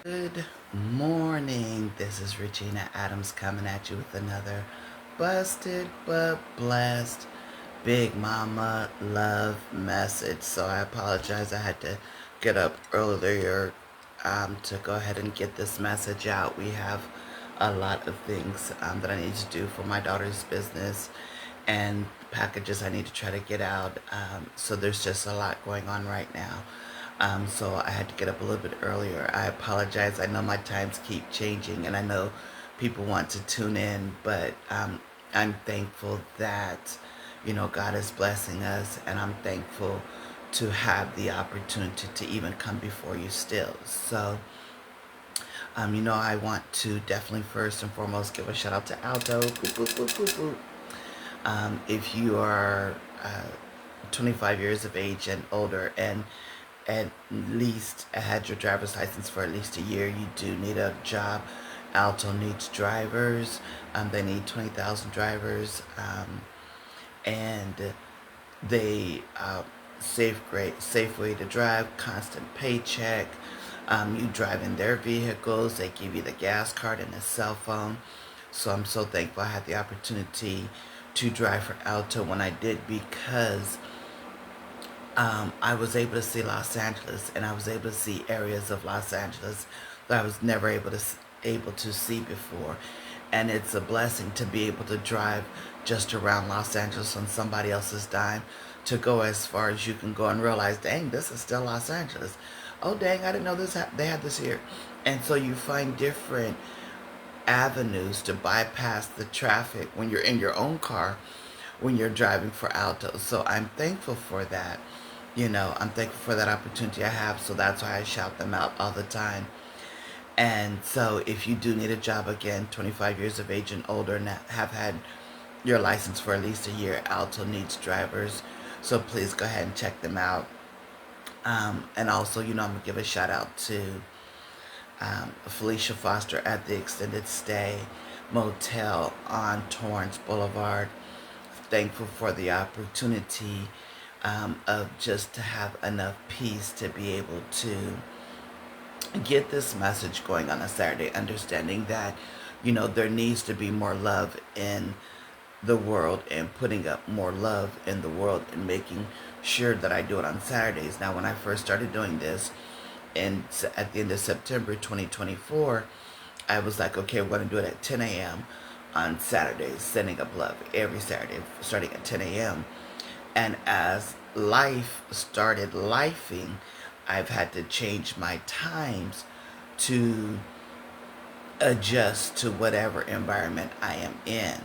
Good morning. This is Regina Adams coming at you with another busted but blessed Big Mama love message. So I apologize. I had to get up earlier to go ahead and get this message out. We have a lot of things that I need to do for my daughter's business and packages I need to try to get out. So there's just a lot going on right now. So I had to get up a little bit earlier. I apologize. I know my times keep changing and I know people want to tune in, but I'm thankful that, God is blessing us, and I'm thankful to have the opportunity to even come before you still. So, I want to definitely first and foremost give a shout out to Aldo. Boop, boop, boop, boop, boop. If you are 25 years of age and older and at least had your driver's license for at least a year, you do need a job. Alto needs drivers. They need 20,000 drivers. And they safe way to drive, constant paycheck. You drive in their vehicles. They give you the gas card and a cell phone. So I'm so thankful I had the opportunity to drive for Alto when I did, because I was able to see Los Angeles, and I was able to see areas of Los Angeles that I was never able to see before. And it's a blessing to be able to drive just around Los Angeles on somebody else's dime, to go as far as you can go and realize, dang, this is still Los Angeles. Oh, dang, I didn't know they had this here. And so you find different avenues to bypass the traffic when you're in your own car, when you're driving for Alto. So I'm thankful for that. I'm thankful for that opportunity I have. So that's why I shout them out all the time. And so if you do need a job, again, 25 years of age and older, and have had your license for at least a year, Alto needs drivers. So please go ahead and check them out. And also, I'm going to give a shout out to Felicia Foster at the Extended Stay Motel on Torrance Boulevard. Thankful for the opportunity of just to have enough peace to be able to get this message going on a Saturday, understanding that, there needs to be more love in the world, and putting up more love in the world, and making sure that I do it on Saturdays. Now, when I first started doing this at the end of September 2024, I was like, okay, we're going to do it at 10 a.m. on Saturdays, sending up love every Saturday, starting at 10 a.m. And as life started lifing, I've had to change my times to adjust to whatever environment I am in.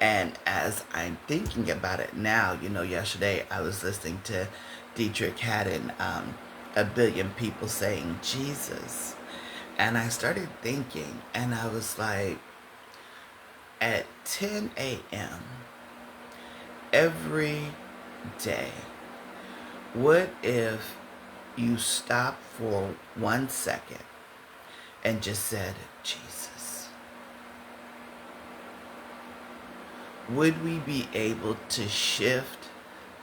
And as I'm thinking about it now, yesterday I was listening to Dietrich Haddon, A Billion People Saying Jesus. And I started thinking, and I was like, at 10 a.m. every day, what if you stopped for 1 second and just said, Jesus? Would we be able to shift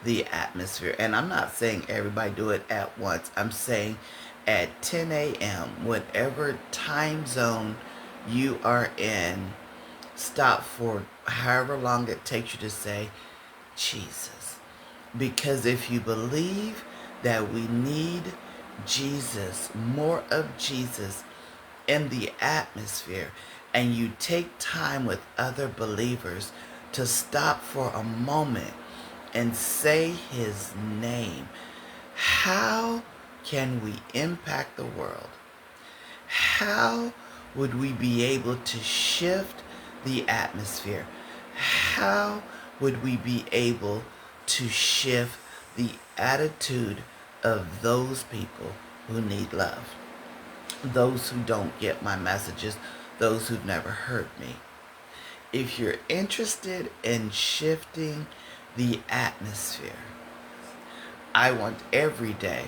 the atmosphere? And I'm not saying everybody do it at once. I'm saying at 10 a.m., whatever time zone you are in, stop for however long it takes you to say, Jesus. Because if you believe that we need Jesus, more of Jesus in the atmosphere, and you take time with other believers to stop for a moment and say his name, how can we impact the world? How would we be able to shift the atmosphere? How would we be able to shift the attitude of those people who need love? Those who don't get my messages, those who've never heard me. If you're interested in shifting the atmosphere, I want every day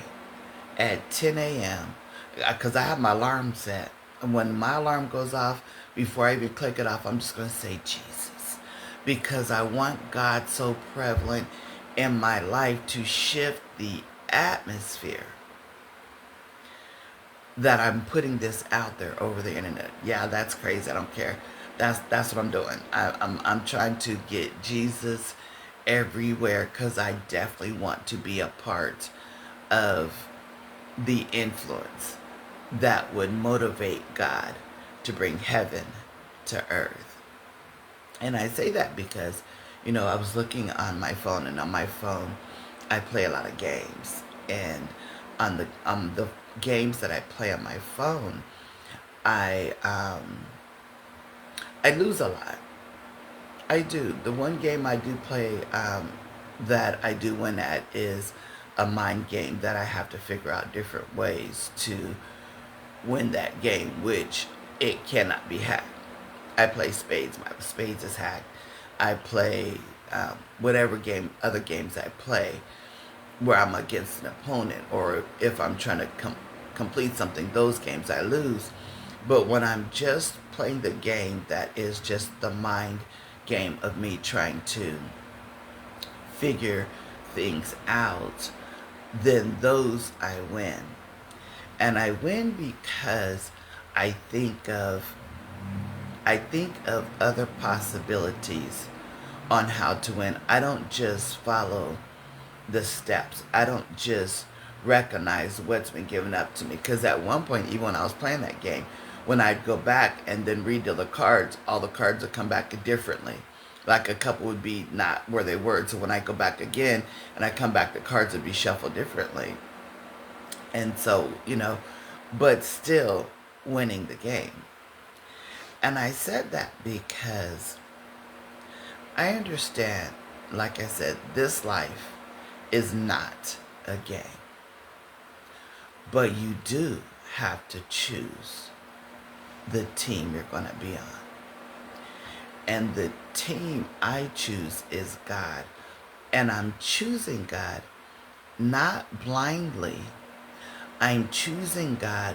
at 10 a.m., because I have my alarm set. And when my alarm goes off, before I even click it off, I'm just going to say Jesus. Because I want God so prevalent in my life to shift the atmosphere. that I'm putting this out there over the internet. Yeah, that's crazy. I don't care. That's what I'm doing. I'm trying to get Jesus everywhere because I definitely want to be a part of the influence that would motivate God to bring heaven to earth. And I say that because, I was looking on my phone, and on my phone, I play a lot of games. And on the games that I play on my phone, I I lose a lot. I do. The one game I do play that I do win at is a mind game that I have to figure out different ways to win that game, which it cannot be hacked. I play spades. My spades is hacked. I play whatever game, other games I play, where I'm against an opponent, or if I'm trying to complete something, those games I lose. But when I'm just playing the game that is just the mind game of me trying to figure things out, then those I win. And I win because I think of other possibilities on how to win. I don't just follow the steps. I don't just recognize what's been given up to me. Because at one point, even when I was playing that game, when I'd go back and then redeal the cards, all the cards would come back differently. Like a couple would be not where they were. So when I go back again and I come back, the cards would be shuffled differently. And so, but still winning the game. And I said that because I understand, like I said, this life is not a game. But you do have to choose the team you're going to be on. And the team I choose is God. And I'm choosing God not blindly. I'm choosing God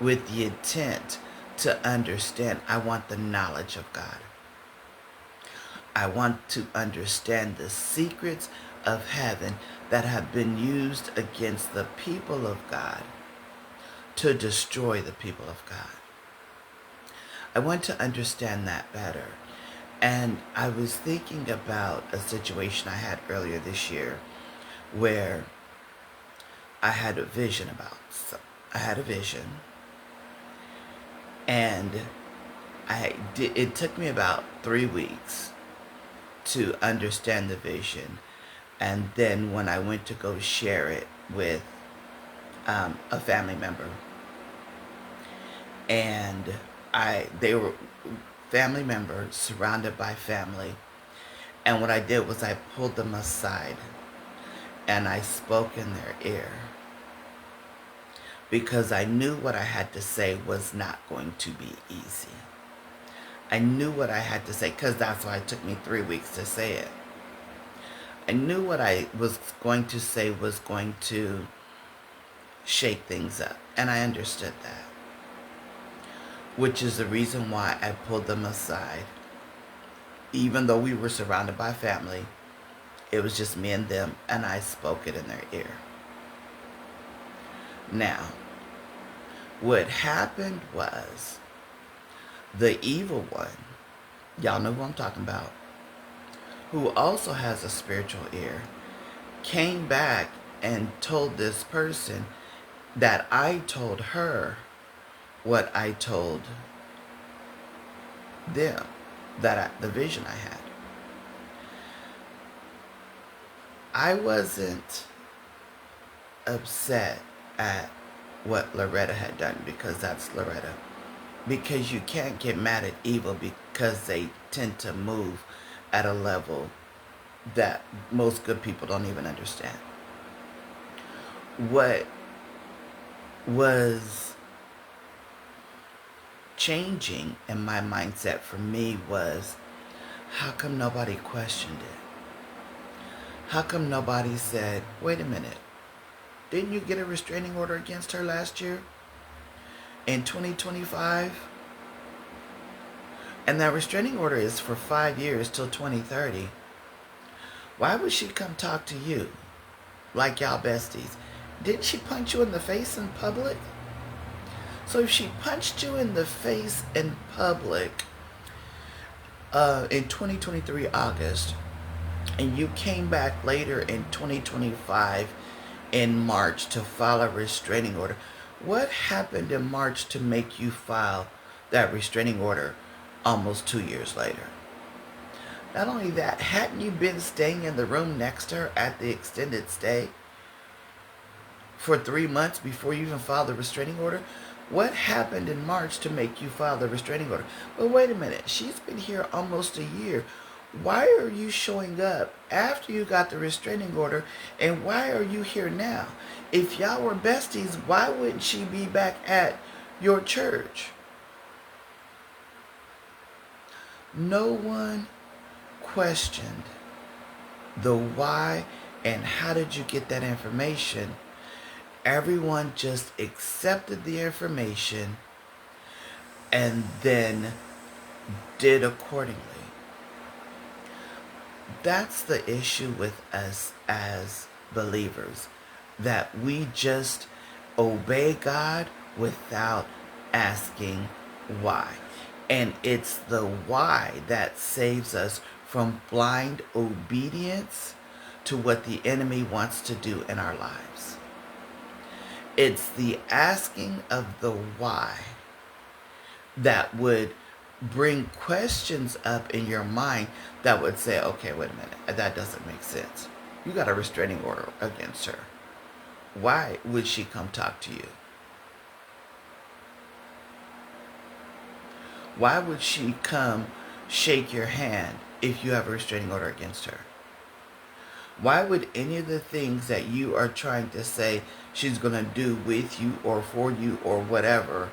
with the intent to understand. I want the knowledge of God. I want to understand the secrets of heaven that have been used against the people of God to destroy the people of God. I want to understand that better. And I was thinking about a situation I had earlier this year where I had a vision and it took me about 3 weeks to understand the vision. And then when I went to go share it with a family member, and they were family members surrounded by family, and what I did was I pulled them aside and I spoke in their ear, because I knew what I had to say was not going to be easy. I knew what I had to say, because that's why it took me 3 weeks to say it. I knew what I was going to say was going to shake things up, and I understood that. Which is the reason why I pulled them aside. Even though we were surrounded by family, it was just me and them, and I spoke it in their ear. Now, what happened was, the evil one, y'all know who I'm talking about, who also has a spiritual ear, came back and told this person that I told her what I told them, the vision I had. I wasn't upset at what Loretta had done, because that's Loretta. Because you can't get mad at evil, because they tend to move at a level that most good people don't even understand. What was changing in my mindset for me was, how come nobody questioned it? How come nobody said, wait a minute, didn't you get a restraining order against her last year in 2025? And that restraining order is for 5 years till 2030. Why would she come talk to you like y'all besties? Didn't she punch you in the face in public? So if she punched you in the face in public in 2023 August, and you came back later in 2025 in March to file a restraining order, what happened in March to make you file that restraining order almost 2 years later? Not only that, hadn't you been staying in the room next to her at the extended stay for 3 months before you even filed the restraining order? What happened in March to make you file the restraining order? But wait a minute, she's been here almost a year. Why are you showing up after you got the restraining order, and why are you here now? If y'all were besties, why wouldn't she be back at your church? No one questioned the why and how did you get that information. Everyone just accepted the information and then did accordingly. That's the issue with us as believers, that we just obey God without asking why. And it's the why that saves us from blind obedience to what the enemy wants to do in our lives. It's the asking of the why that would bring questions up in your mind that would say, okay, wait a minute, that doesn't make sense. You got a restraining order against her. Why would she come talk to you? Why would she come shake your hand if you have a restraining order against her? Why would any of the things that you are trying to say she's going to do with you or for you or whatever,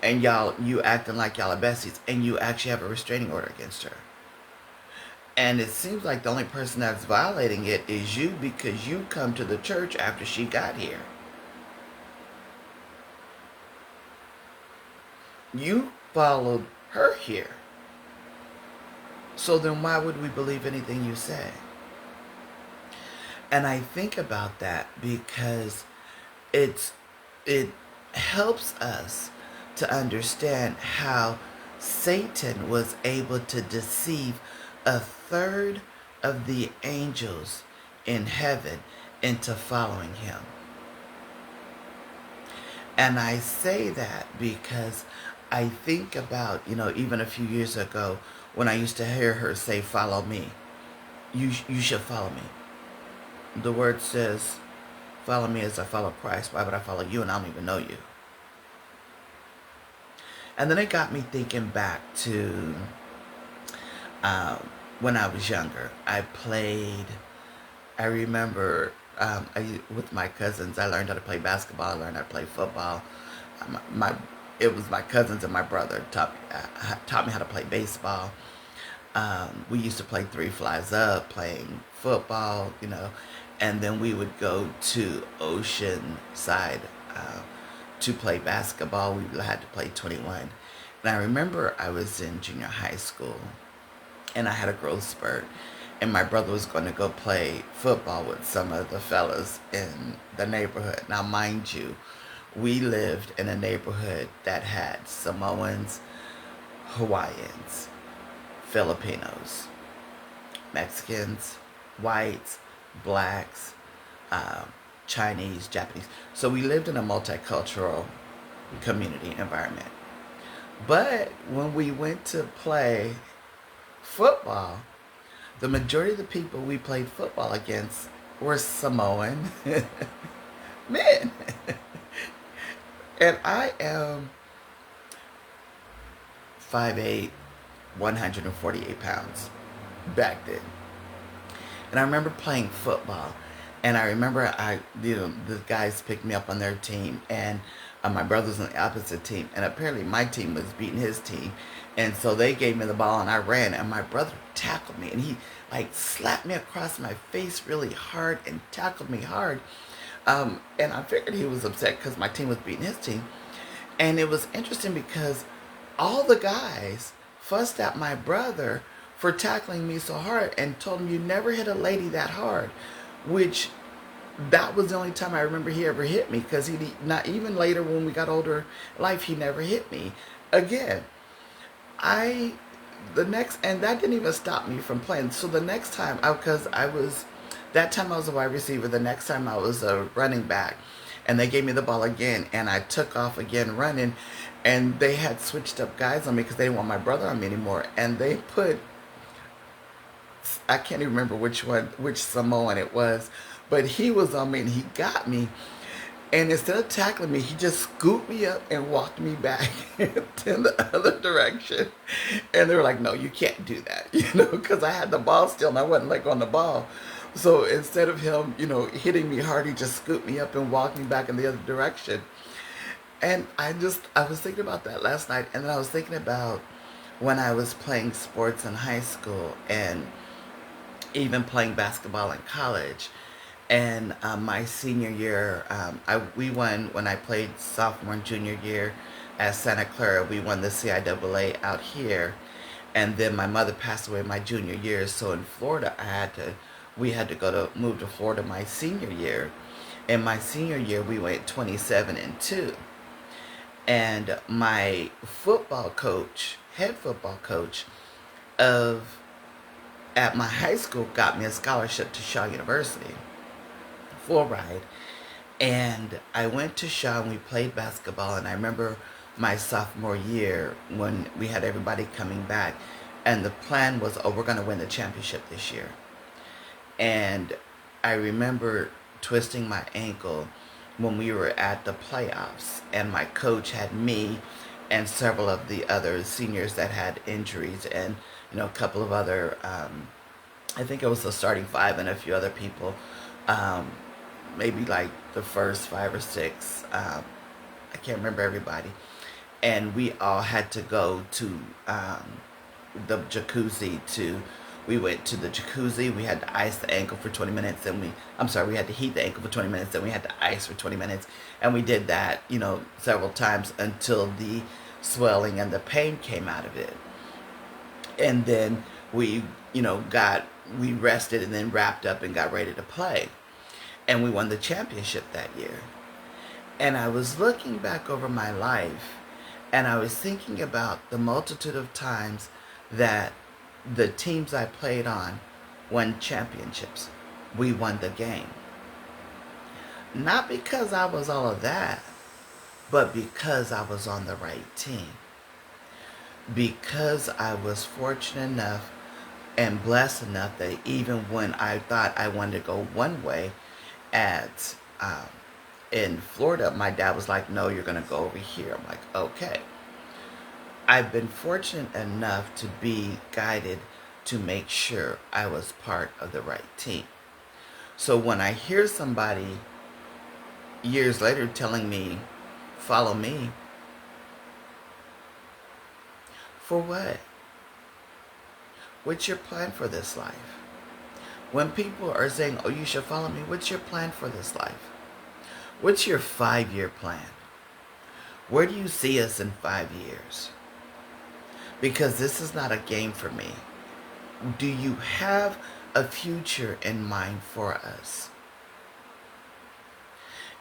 and you acting like y'all are besties, and you actually have a restraining order against her? And it seems like the only person that's violating it is you, because you come to the church after she got here. You followed her here. So then why would we believe anything you say? And I think about that because it helps us to understand how Satan was able to deceive a third of the angels in heaven into following him. And I say that because I think about, even a few years ago when I used to hear her say, follow me. You should follow me. The word says, follow me as I follow Christ. Why would I follow you and I don't even know you? And then it got me thinking back to when I was younger. I remember with my cousins, I learned how to play basketball. I learned how to play football. It was my cousins and my brother taught me how to play baseball. We used to play three flies up, playing football, and then we would go to Oceanside to play basketball. We had to play 21. And I remember I was in junior high school, and I had a growth spurt, and my brother was going to go play football with some of the fellas in the neighborhood. Now, mind you, we lived in a neighborhood that had Samoans, Hawaiians, Filipinos, Mexicans, whites, blacks, Chinese, Japanese. So we lived in a multicultural community environment. But when we went to play football, the majority of the people we played football against were Samoan men. And I am 5'8", 148 pounds back then. And I remember playing football. And I remember the guys picked me up on their team, and my brother's on the opposite team. And apparently my team was beating his team. And so they gave me the ball and I ran, and my brother tackled me, and he slapped me across my face really hard and tackled me hard. And I figured he was upset because my team was beating his team. And it was interesting because all the guys fussed at my brother for tackling me so hard and told him, you never hit a lady that hard, which that was the only time I remember he ever hit me, because he not even later when we got older in life, he never hit me again. I the next and that didn't even stop me from playing. So the next time, because I was that time I was a wide receiver. The next time I was a running back, and they gave me the ball again, and I took off again running, and they had switched up guys on me because they didn't want my brother on me anymore, and they put, I can't even remember which Samoan it was, but he was on me and he got me. And instead of tackling me, he just scooped me up and walked me back in the other direction. And they were like, no, you can't do that, because I had the ball still and I wasn't like on the ball. So instead of him, hitting me hard, he just scooped me up and walked me back in the other direction. And I was thinking about that last night. And then I was thinking about when I was playing sports in high school and even playing basketball in college. And my senior year, we won when I played sophomore and junior year at Santa Clara. We won the CIAA out here, and then my mother passed away my junior year. So in Florida, we had to move to Florida my senior year. In my senior year, we went 27-2, and my football coach, head football coach of at my high school, got me a scholarship to Shaw University, full ride. And I went to Shaw and we played basketball. And I remember my sophomore year when we had everybody coming back, and the plan was, oh, we're going to win the championship this year. And I remember twisting my ankle when we were at the playoffs, and my coach had me and several of the other seniors that had injuries, and a couple of other, I think it was the starting five and a few other people, maybe like the first five or six. I can't remember everybody. And we all had to go to the jacuzzi we went to the jacuzzi. We had to ice the ankle for 20 minutes. We had to heat the ankle for 20 minutes. Then we had to ice for 20 minutes. And we did that, several times until the swelling and the pain came out of it. And then we rested and then wrapped up and got ready to play. And we won the championship that year. And I was looking back over my life, and I was thinking about the multitude of times that the teams I played on won championships. We won the game. Not because I was all of that, but because I was on the right team. Because I was fortunate enough and blessed enough that even when I thought I wanted to go one way in Florida, my dad was like, no, you're going to go over here. I'm like, okay. I've been fortunate enough to be guided to make sure I was part of the right team. So when I hear somebody years later telling me, follow me, for what? What's your plan for this life? When people are saying, oh, you should follow me, what's your plan for this life? What's your 5-year plan? Where do you see us in 5 years? Because this is not a game for me. Do you have a future in mind for us?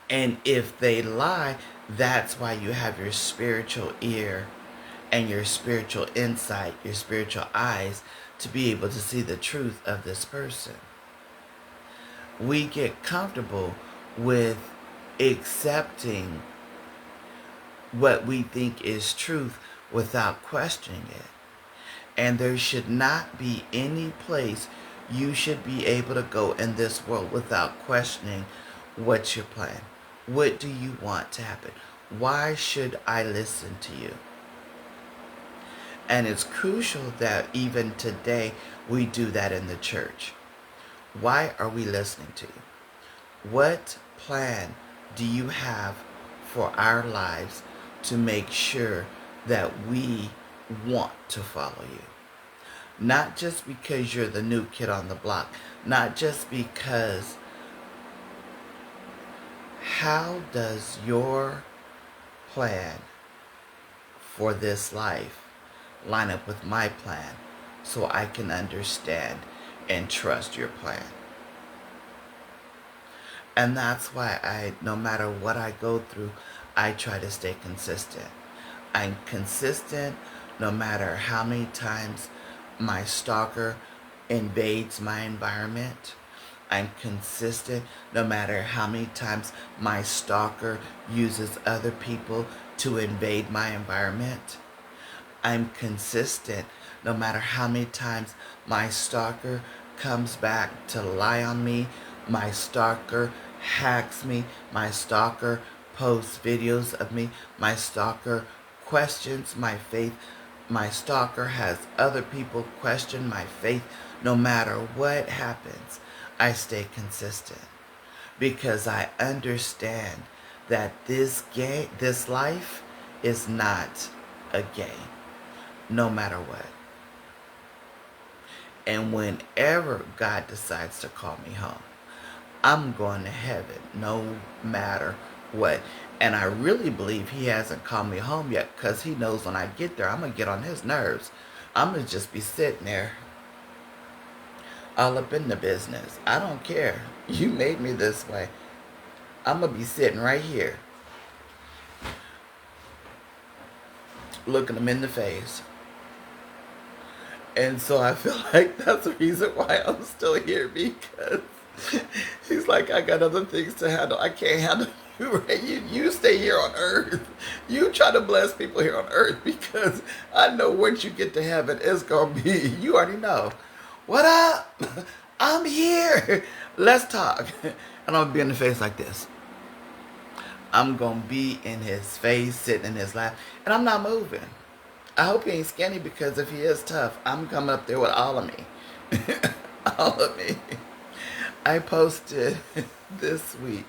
And if they lie, that's why you have your spiritual ear and your spiritual insight, your spiritual eyes, to be able to see the truth of this person. We get comfortable with accepting what we think is truth without questioning it. And there should not be any place you should be able to go in this world without questioning, what's your plan? What do you want to happen? Why should I listen to you? And it's crucial that even today we do that in the church. Why are we listening to you? What plan do you have for our lives to make sure that we want to follow you? Not just because you're the new kid on the block. Not just because. How does your plan for this life line up with my plan so I can understand and trust your plan? And that's why no matter what I go through, I try to stay consistent. I'm consistent no matter how many times my stalker invades my environment. I'm consistent no matter how many times my stalker uses other people to invade my environment. I'm consistent no matter how many times my stalker comes back to lie on me, my stalker hacks me, my stalker posts videos of me, my stalker questions my faith, my stalker has other people question my faith. No matter what happens, I stay consistent because I understand that this life is not a game, no matter what. And whenever God decides to call me home, I'm going to heaven no matter what. And I really believe he hasn't called me home yet because he knows when I get there, I'm going to get on his nerves. I'm going to just be sitting there all up in the business. I don't care. You made me this way. I'm going to be sitting right here looking him in the face. And so I feel like that's the reason why I'm still here, because he's like, I got other things to handle. I can't handle you, right? You stay here on earth. You try to bless people here on earth, because I know once you get to heaven, it's going to be, you already know. What up? I'm here. Let's talk. And I'm going to be in the face like this. I'm going to be in his face, sitting in his lap, and I'm not moving. I hope he ain't skinny, because if he is tough, I'm coming up there with all of me. All of me. I posted this week,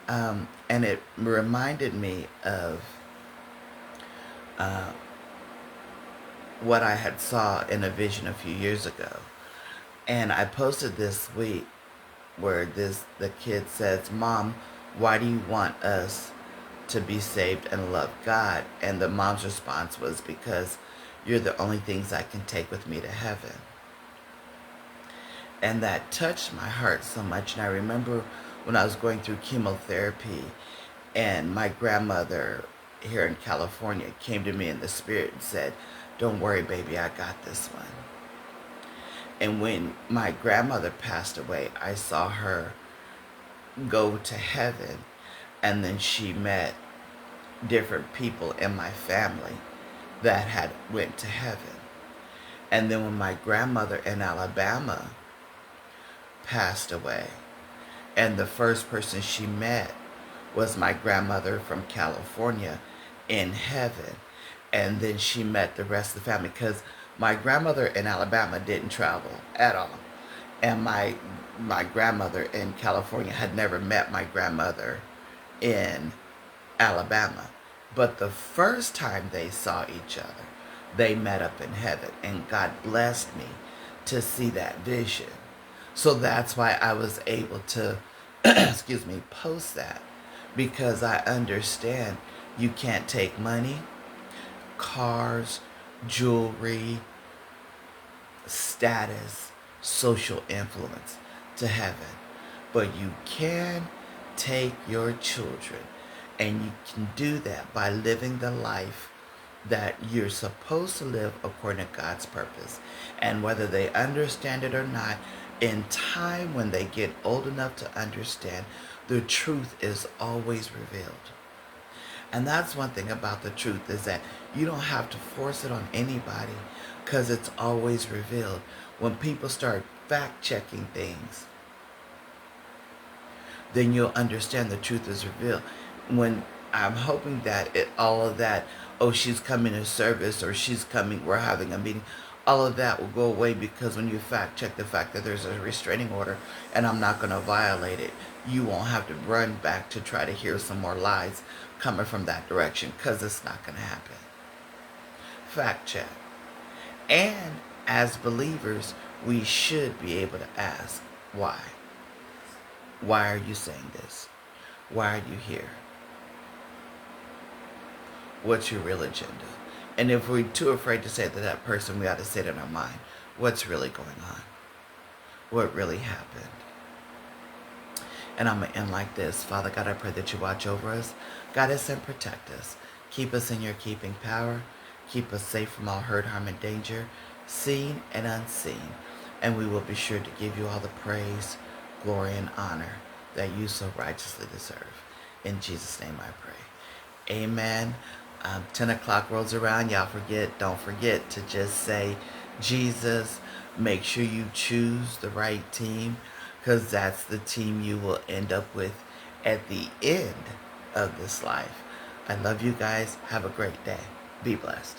and it reminded me of what I had saw in a vision a few years ago. And I posted this week where the kid says, Mom, why do you want us to be saved and love God? And the mom's response was, because you're the only things I can take with me to heaven. And that touched my heart so much. And I remember when I was going through chemotherapy, and my grandmother here in California came to me in the spirit and said, don't worry, baby, I got this one. And when my grandmother passed away, I saw her go to heaven, and then she met different people in my family that had went to heaven. And then when my grandmother in Alabama passed away, and the first person she met was my grandmother from California in heaven. And then she met the rest of the family, because my grandmother in Alabama didn't travel at all. And my grandmother in California had never met my grandmother in Alabama. But the first time they saw each other, they met up in heaven. And God blessed me to see that vision. So that's why I was able to, excuse me, post that. Because I understand you can't take money, cars, jewelry, status, social influence to heaven. But you can take your children, and you can do that by living the life that you're supposed to live according to God's purpose. And whether they understand it or not, in time when they get old enough to understand, the truth is always revealed. And that's one thing about the truth, is that you don't have to force it on anybody, because it's always revealed. When people start fact-checking things, then you'll understand the truth is revealed. When I'm hoping that all of that, oh, she's coming to service, or she's coming, we're having a meeting, all of that will go away, because when you fact check the fact that there's a restraining order and I'm not going to violate it, you won't have to run back to try to hear some more lies coming from that direction, because it's not going to happen. Fact check. And as believers, we should be able to ask, why? Why are you saying this? Why are you here? What's your real agenda? And if we're too afraid to say to that person, we ought to say it in our mind, what's really going on? What really happened? And I'm going to end like this. Father God, I pray that you watch over us, guide us, and protect us. Keep us in your keeping power. Keep us safe from all hurt, harm, and danger, seen and unseen. And we will be sure to give you all the praise, glory, and honor that you so righteously deserve. In Jesus' name I pray. Amen. 10 o'clock rolls around. Don't forget to just say Jesus. Make sure you choose the right team, because that's the team you will end up with at the end of this life. I love you guys. Have a great day. Be blessed.